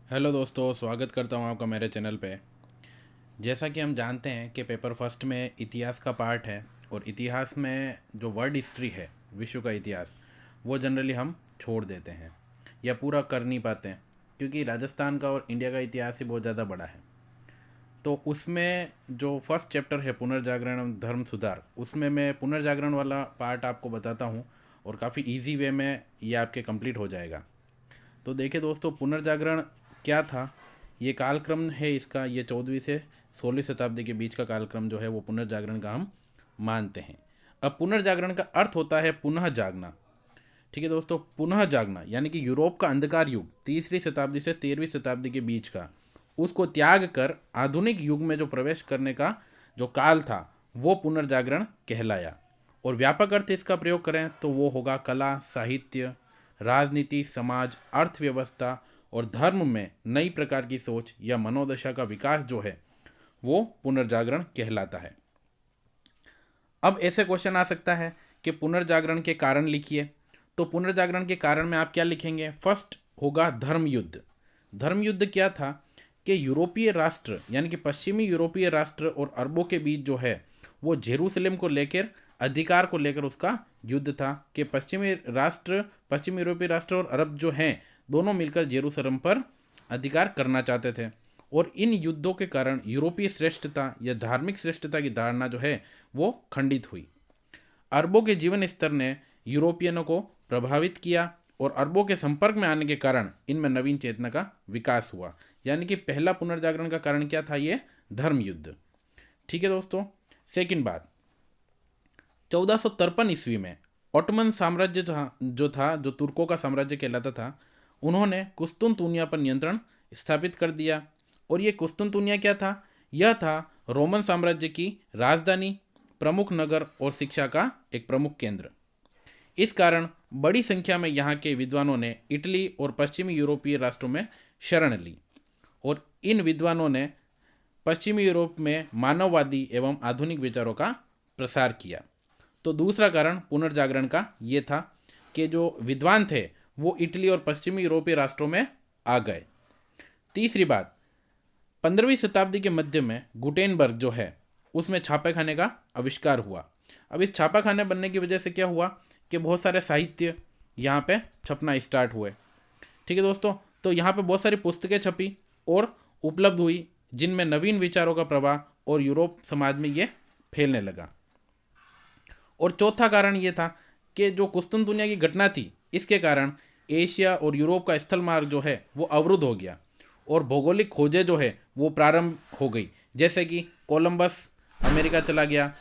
Hello दोस्तों, स्वागत करता हूँ आपका मेरे चैनल पे। जैसा कि हम जानते हैं कि पेपर फर्स्ट में इतिहास का पार्ट है और इतिहास में जो वर्ल्ड हिस्ट्री है, विश्व का इतिहास, वो जनरली हम छोड़ देते हैं या पूरा कर नहीं पाते हैं, क्योंकि राजस्थान का और इंडिया का इतिहास ही बहुत ज़्यादा बड़ा है। तो उसमें जो फर्स्ट चैप्टर है पुनर्जागरण एवं धर्म सुधार, उसमें मैं पुनर्जागरण वाला पार्ट आपको बताता हूँ और काफ़ी इजी वे में ये आपके कंप्लीट हो जाएगा। तो देखिए दोस्तों, पुनर्जागरण क्या था। ये कालक्रम है इसका, ये 14वीं से 16वीं शताब्दी के बीच का कालक्रम जो है वो पुनर्जागरण का हम मानते हैं। अब पुनर्जागरण का अर्थ होता है पुनः जागना। ठीक है दोस्तों, पुनः जागना यानी कि यूरोप का अंधकार युग 3वीं शताब्दी से 13वीं शताब्दी के बीच का, उसको त्याग कर आधुनिक युग में जो प्रवेश करने का जो काल था वो पुनर्जागरण कहलाया। और व्यापक अर्थ इसका प्रयोग करें तो वो होगा कला, साहित्य, राजनीति, समाज, अर्थव्यवस्था और धर्म में नई प्रकार की सोच या मनोदशा का विकास जो है वो पुनर्जागरण कहलाता है। अब ऐसे क्वेश्चन आ सकता है कि पुनर्जागरण के कारण लिखिए। तो पुनर्जागरण के कारण में आप क्या लिखेंगे? फर्स्ट होगा धर्म युद्ध। धर्म युद्ध क्या था कि यूरोपीय राष्ट्र यानी कि पश्चिमी यूरोपीय राष्ट्र और अरबों के बीच जो है वो जेरूसलेम को लेकर, अधिकार को लेकर उसका युद्ध था कि पश्चिमी यूरोपीय राष्ट्र और अरब जो हैं दोनों मिलकर जेरूसलेम पर अधिकार करना चाहते थे। और इन युद्धों के कारण यूरोपीय श्रेष्ठता या धार्मिक श्रेष्ठता की धारणा जो है वो खंडित हुई। अरबों के जीवन स्तर ने यूरोपियनों को प्रभावित किया और अरबों के संपर्क में आने के कारण इनमें नवीन चेतना का विकास हुआ। यानी कि पहला पुनर्जागरण का कारण क्या था? ये धर्म युद्ध। ठीक है दोस्तों, सेकंड बात, 1453 ईस्वी में ऑटोमन साम्राज्य जो तुर्कों का साम्राज्य कहलाता था, उन्होंने कुस्तुनतुनिया पर नियंत्रण स्थापित कर दिया। और ये कुस्तुनतुनिया क्या था? यह था रोमन साम्राज्य की राजधानी, प्रमुख नगर और शिक्षा का एक प्रमुख केंद्र। इस कारण बड़ी संख्या में यहाँ के विद्वानों ने इटली और पश्चिमी यूरोपीय राष्ट्रों में शरण ली और इन विद्वानों ने पश्चिमी यूरोप में मानववादी एवं आधुनिक विचारों का प्रसार किया। तो दूसरा कारण पुनर्जागरण का ये था कि जो विद्वान थे वो इटली और पश्चिमी यूरोपीय राष्ट्रों में आ गए। तीसरी बात, 15वीं शताब्दी के मध्य में गुटेनबर्ग जो है उसमें छापे खाने का आविष्कार हुआ। अब इस छापा खाने बनने की वजह से क्या हुआ कि बहुत सारे साहित्य यहाँ पे छपना स्टार्ट हुए। ठीक है दोस्तों, तो यहाँ पे बहुत सारी पुस्तकें छपी और उपलब्ध हुई जिनमें नवीन विचारों का प्रवाह और यूरोप समाज में ये फैलने लगा। और चौथा कारण ये था कि जो कुस्तुनतुनिया की घटना थी इसके कारण एशिया और यूरोप का स्थल मार्ग जो है वो अवरुद्ध हो गया और भौगोलिक खोजें जो है वो प्रारंभ हो गई। जैसे कि कोलंबस अमेरिका चला गया,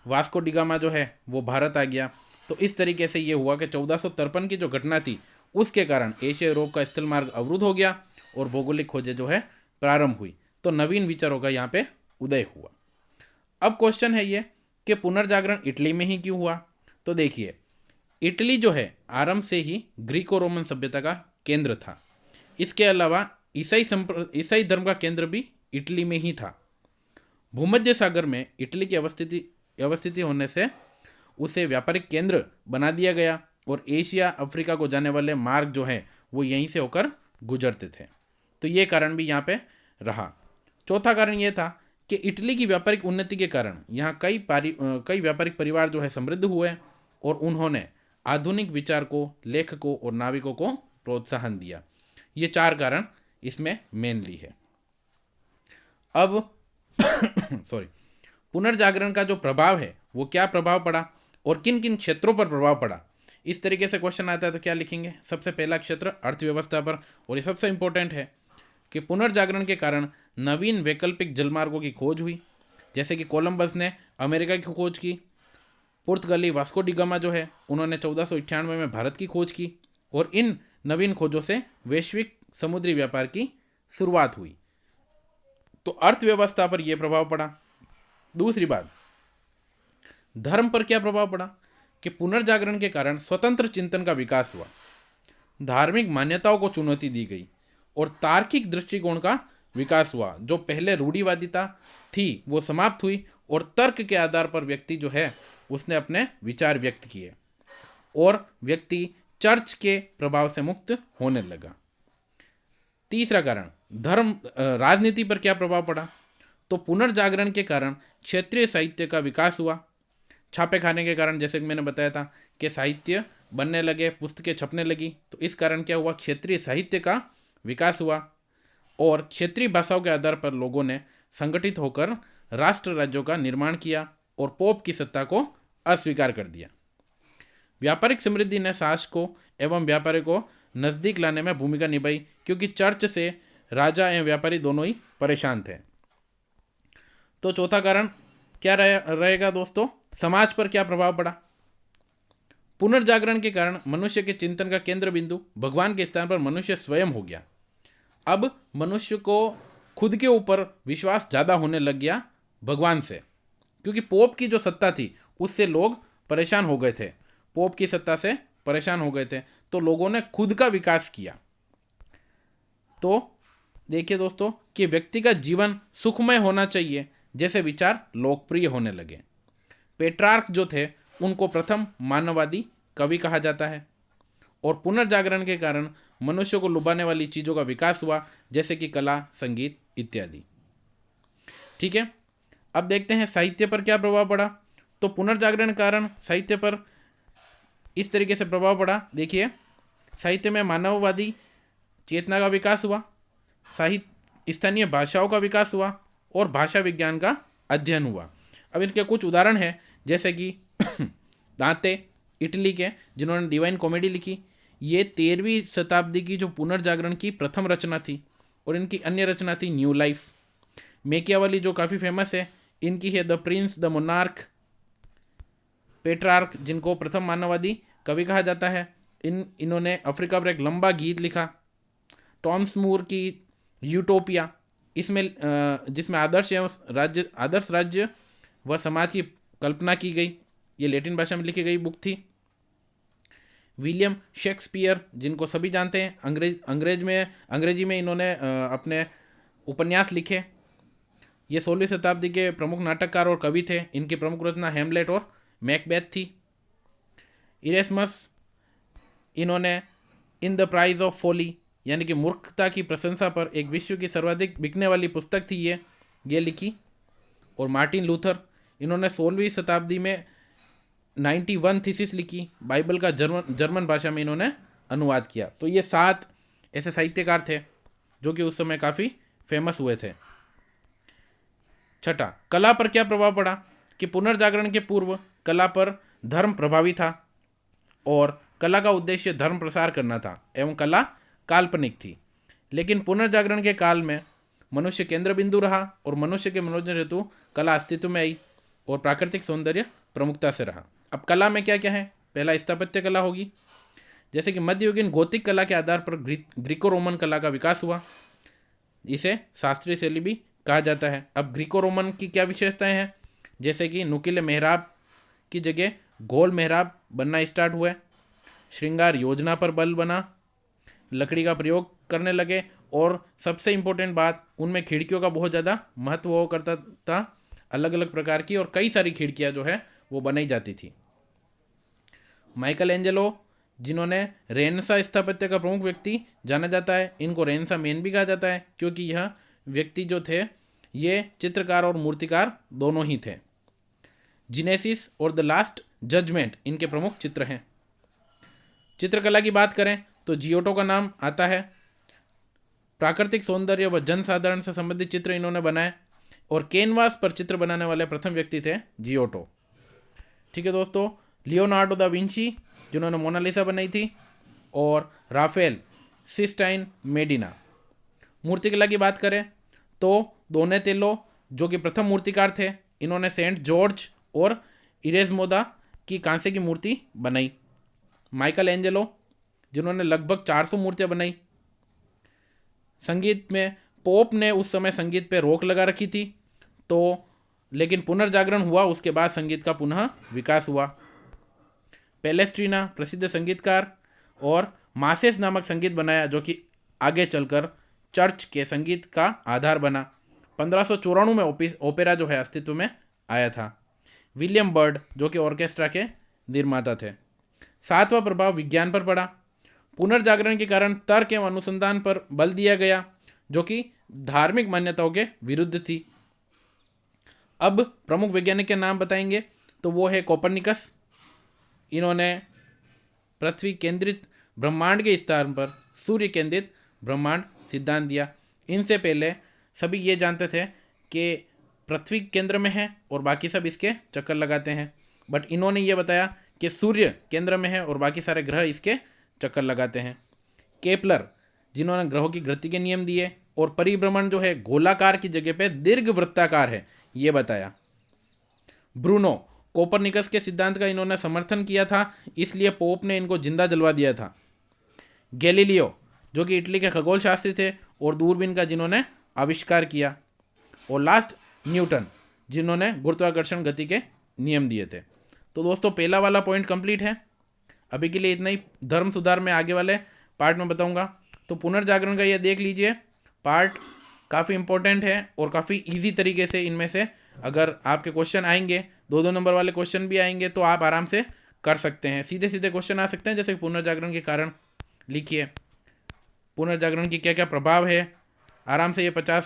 वास्को डिगामा जो है वो भारत आ गया। तो इस तरीके से ये हुआ कि 1453 की जो घटना थी उसके कारण एशिया यूरोप का स्थल मार्ग अवरुद्ध हो गया और भौगोलिक खोजें जो है प्रारंभ हुई। तो नवीन विचारों का यहाँ पे उदय हुआ। अब क्वेश्चन है ये कि पुनर्जागरण इटली में ही क्यों हुआ? तो देखिए, इटली जो है आरंभ से ही ग्रीको रोमन सभ्यता का केंद्र था। इसके अलावा ईसाई धर्म का केंद्र भी इटली में ही था। भूमध्य सागर में इटली की अवस्थिति होने से उसे व्यापारिक केंद्र बना दिया गया और एशिया अफ्रीका को जाने वाले मार्ग जो है वो यहीं से होकर गुजरते थे। तो ये कारण भी यहाँ पे रहा। चौथा कारण ये था कि इटली की व्यापारिक उन्नति के कारण यहाँ कई व्यापारिक परिवार जो है समृद्ध हुए और उन्होंने आधुनिक विचार को, लेखकों और नाविकों को प्रोत्साहन दिया। ये चार कारण इसमें मेनली है। अब सॉरी, पुनर्जागरण का जो प्रभाव है वो क्या प्रभाव पड़ा और किन किन क्षेत्रों पर प्रभाव पड़ा, इस तरीके से क्वेश्चन आता है तो क्या लिखेंगे? सबसे पहला क्षेत्र अर्थव्यवस्था पर, और ये सबसे इंपॉर्टेंट है कि पुनर्जागरण के कारण नवीन वैकल्पिक जलमार्गों की खोज हुई। जैसे कि कोलंबस ने अमेरिका की खोज की, पुर्तगाली वास्को डिगामा जो है उन्होंने 1498 में भारत की खोज की और इन नवीन खोजों से वैश्विक समुद्री व्यापार की शुरुआत हुई। तो अर्थव्यवस्था पर यह प्रभाव पड़ा। दूसरी बात, धर्म पर क्या प्रभाव पड़ा कि पुनर्जागरण के कारण स्वतंत्र चिंतन का विकास हुआ, धार्मिक मान्यताओं को चुनौती दी गई और तार्किक दृष्टिकोण का विकास हुआ। जो पहले रूढ़िवादिता थी वो समाप्त हुई और तर्क के आधार पर व्यक्ति जो है उसने अपने विचार व्यक्त किए और व्यक्ति चर्च के प्रभाव से मुक्त होने लगा। तीसरा कारण, राजनीति पर क्या प्रभाव पड़ा? तो पुनर्जागरण के कारण क्षेत्रीय साहित्य का विकास हुआ। छापे खाने के कारण, जैसे कि मैंने बताया था कि साहित्य बनने लगे, पुस्तकें छपने लगी, तो इस कारण क्या हुआ? क्षेत्रीय साहित्य का विकास हुआ और क्षेत्रीय भाषाओं के आधार पर लोगों ने संगठित होकर राष्ट्र राज्यों का निर्माण किया और पोप की सत्ता को अस्वीकार कर दिया। व्यापारिक समृद्धि ने शासकों एवं व्यापारी को नजदीक लाने में भूमिका निभाई, क्योंकि चर्च से राजा एवं व्यापारी दोनों ही परेशान थे। तो चौथा कारण क्या रहेगा दोस्तों? समाज पर क्या प्रभाव पड़ा? पुनर्जागरण के कारण मनुष्य के चिंतन का केंद्र बिंदु भगवान के स्थान पर मनुष्य स्वयं हो गया। अब मनुष्य को खुद के ऊपर विश्वास ज़्यादा होने लग गया भगवान से, क्योंकि पोप की जो सत्ता थी उससे लोग परेशान हो गए थे। पोप की सत्ता से परेशान हो गए थे, तो लोगों ने खुद का विकास किया। तो देखिए दोस्तों कि व्यक्ति का जीवन सुखमय होना चाहिए जैसे विचार लोकप्रिय होने लगे। पेट्रार्क जो थे उनको प्रथम मानववादी कवि कहा जाता है और पुनर्जागरण के कारण मनुष्य को लुभाने वाली चीज़ों का विकास हुआ, जैसे कि कला, संगीत इत्यादि। ठीक है, अब देखते हैं साहित्य पर क्या प्रभाव पड़ा। तो पुनर्जागरण के कारण साहित्य पर इस तरीके से प्रभाव पड़ा। देखिए, साहित्य में मानववादी चेतना का विकास हुआ, साहित्य स्थानीय भाषाओं का विकास हुआ और भाषा विज्ञान का अध्ययन हुआ। अब इनके कुछ उदाहरण हैं, जैसे कि दांते इटली के, जिन्होंने डिवाइन कॉमेडी लिखी। ये 13वीं शताब्दी की जो पुनर्जागरण की प्रथम रचना थी और इनकी अन्य रचना थी न्यू लाइफ। मेकियावली जो काफ़ी फेमस है, इनकी है the Prince, the monarch. Petrarch, जिनको प्रथम मानववादी कवि कहा जाता है, इन्होंने अफ्रीका पर एक लंबा गीत लिखा। टॉमस मूर की यूटोपिया, इसमें जिसमें आदर्श राज्य व समाज की कल्पना की गई, ये लैटिन भाषा में लिखी गई बुक थी। विलियम शेक्सपियर, जिनको सभी जानते हैं, अंग्रेजी में इन्होंने अपने उपन्यास लिखे। ये 16वीं शताब्दी के प्रमुख नाटककार और कवि थे। इनकी प्रमुख रचना हैमलेट और मैकबेथ थी। इरेस्मस, इन्होंने इन द प्राइज ऑफ फोली, यानी कि मूर्खता की प्रशंसा पर, एक विश्व की सर्वाधिक बिकने वाली पुस्तक थी ये लिखी। और मार्टिन लूथर, इन्होंने 16वीं शताब्दी में 91 थीसिस लिखी। बाइबल का जर्मन भाषा में इन्होंने अनुवाद किया। तो ये 7 ऐसे साहित्यकार थे जो कि उस समय काफ़ी फेमस हुए थे। छठा, कला पर क्या प्रभाव पड़ा? कि पुनर्जागरण के पूर्व कला पर धर्म प्रभावी था और कला का उद्देश्य धर्म प्रसार करना था एवं कला काल्पनिक थी। लेकिन पुनर्जागरण के काल में मनुष्य केंद्र बिंदु रहा और मनुष्य के मनोरंजन हेतु कला अस्तित्व में आई और प्राकृतिक सौंदर्य प्रमुखता से रहा। अब कला में क्या क्या है? पहला स्थापत्य कला होगी, जैसे कि मध्ययुगीन गोथिक कला के आधार पर ग्रीको रोमन कला का विकास हुआ। इसे शास्त्रीय शैली भी कहा जाता है। अब ग्रीको रोमन की क्या विशेषताएं हैं? जैसे कि नुकीले मेहराब की जगह गोल मेहराब बनना स्टार्ट हुए, श्रृंगार योजना पर बल बना, लकड़ी का प्रयोग करने लगे और सबसे इम्पोर्टेंट बात, उनमें खिड़कियों का बहुत ज़्यादा महत्व हुआ करता था। अलग अलग प्रकार की और कई सारी खिड़कियाँ जो है वो बनाई जाती थी। माइकल एंजेलो, जिन्होंने रेनेसां स्थापत्य का प्रमुख व्यक्ति जाना जाता है, इनको रेनेसां मैन भी कहा जाता है, क्योंकि यह व्यक्ति जो थे ये चित्रकार और मूर्तिकार दोनों ही थे। जिनेसिस और द लास्ट जजमेंट इनके प्रमुख चित्र हैं। चित्रकला की बात करें तो जियोटो का नाम आता है। प्राकृतिक सौंदर्य व जनसाधारण से संबंधित चित्र इन्होंने बनाए और कैनवास पर चित्र बनाने वाले प्रथम व्यक्ति थे जियोटो। ठीक है दोस्तों, लियोनार्डो दा विंची, जिन्होंने मोनालिसा बनाई थी, और राफेल सिस्टाइन मेडिना। मूर्तिकला की बात करें तो डोनेतेलो, जो कि प्रथम मूर्तिकार थे, इन्होंने सेंट जॉर्ज और इरेस्मोदा की कांसे की मूर्ति बनाई। माइकल एंजेलो, जिन्होंने लगभग 400 मूर्तियां बनाई। संगीत में पोप ने उस समय संगीत पे रोक लगा रखी थी, तो लेकिन पुनर्जागरण हुआ, उसके बाद संगीत का पुनः विकास हुआ। पैलेस्ट्रीना प्रसिद्ध संगीतकार, और मासेस नामक संगीत बनाया जो कि आगे चलकर चर्च के संगीत का आधार बना। 1594 में ओपेरा जो है अस्तित्व में आया था। विलियम बर्ड, जो कि ऑर्केस्ट्रा के निर्माता थे। 7वां प्रभाव विज्ञान पर पड़ा। पुनर्जागरण के कारण तर्क एवं अनुसंधान पर बल दिया गया। जो कि धार्मिक मान्यताओं के विरुद्ध थी। अब प्रमुख वैज्ञानिक के नाम बताएंगे तो वो है कोपरनिकस। इन्होंने पृथ्वी केंद्रित ब्रह्मांड के स्थान पर सूर्य केंद्रित ब्रह्मांड सिद्धांत दिया। इनसे पहले सभी ये जानते थे कि पृथ्वी केंद्र में है और बाकी सब इसके चक्कर लगाते हैं, बट इन्होंने ये बताया कि सूर्य केंद्र में है और बाकी सारे ग्रह इसके चक्कर लगाते हैं। केपलर, जिन्होंने ग्रहों की गति के नियम दिए और परिभ्रमण जो है गोलाकार की जगह पे दीर्घ वृत्ताकार है, ये बताया। ब्रूनो, कोपरनिकस के सिद्धांत का इन्होंने समर्थन किया था, इसलिए पोप ने इनको जिंदा जलवा दिया था। गैलीलियो, जो कि इटली के खगोल शास्त्री थे और दूरबीन का जिन्होंने आविष्कार किया। और लास्ट न्यूटन, जिन्होंने गुरुत्वाकर्षण गति के नियम दिए थे। तो दोस्तों पहला वाला पॉइंट कंप्लीट है। अभी के लिए इतना ही। धर्म सुधार में आगे वाले पार्ट में बताऊंगा। तो पुनर्जागरण का ये देख लीजिए, पार्ट काफ़ी इंपॉर्टेंट है और काफ़ी इजी तरीके से इनमें से अगर आपके क्वेश्चन आएंगे, 2-2 नंबर वाले क्वेश्चन भी आएंगे, तो आप आराम से कर सकते हैं। सीधे सीधे क्वेश्चन आ सकते हैं, जैसे पुनर्जागरण के कारण लिखिए, पुनर्जागरण की क्या क्या प्रभाव है। आराम से ये 50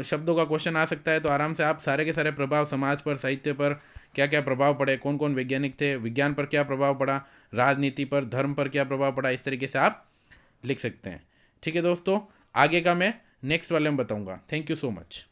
शब्दों का क्वेश्चन आ सकता है, तो आराम से आप सारे के सारे प्रभाव, समाज पर, साहित्य पर क्या क्या प्रभाव पड़े, कौन कौन वैज्ञानिक थे, विज्ञान पर क्या प्रभाव पड़ा, राजनीति पर, धर्म पर क्या प्रभाव पड़ा, इस तरीके से आप लिख सकते हैं। ठीक है दोस्तों, आगे का मैं नेक्स्ट वाले में बताऊंगा। Thank you so much.